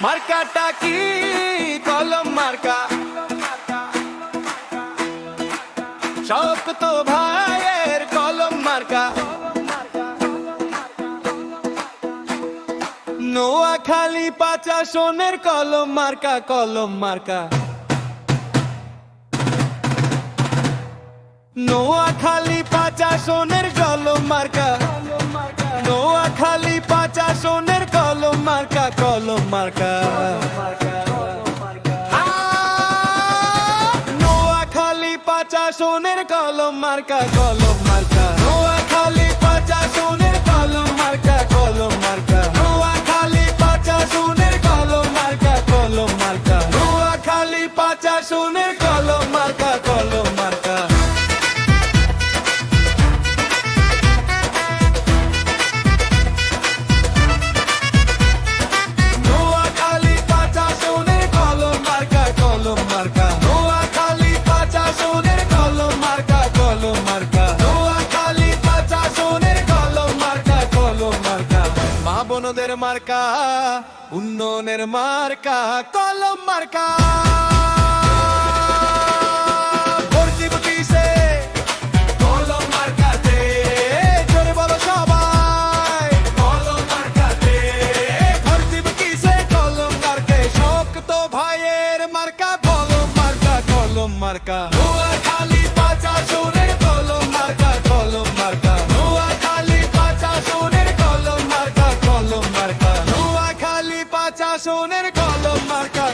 মার্কাটা কি? কলম মার্কা। শক্ত ভাইয়ের কলম মার্কা। নোয়াখালী ৫ আসনের কলম মার্কা, কলম মার্কা। নোয়াখালী ৫ আসনের কলম মার্কা। নোয়াখালী ৫ আসনের কলম মার্কা, কলম মার্কা। নোয়াখালী ৫ আসনের কলম মার্কা, কলম মার্কা। নোয়াখালী ৫ আসনের কলম মার্কা, কলম মার্কা। নোয়াখালী ৫ আসনের কলম মার্কা, কলম মার্কা। নোয়াখালী ৫ আসনের কলম মার্কা, কলম মার্কা। নোয়াখালী ৫ আসনের কলম মার্কা, কলম মার্কা। নোয়াখালী ৫ আসনের কলম মার্কা, কলম মার্কা। নোয়াখালী ৫ আসনের কলম মার্কা, কলম মার্কা। মা বোনদের মার্কা, উন্নয়নের মার্কা, কলম মার্কা। ভোট দিব কিসে? কলম মার্কাতে। জোরে বলো সবাই, কলম মার্কাতে। ভোট দিব কিসে? কলম মার্কে। শক্ত ভাইয়ের মার্কা, কলম মার্কা, কলম মার্কা। নোয়াখালী ৫ আসনের কলম মার্কা, কলম মার্কা। নোয়াখালী ৫ আসনের কলম মার্কা, কলম মার্কা। নোয়াখালী ৫ আসনের কলম মার্কা,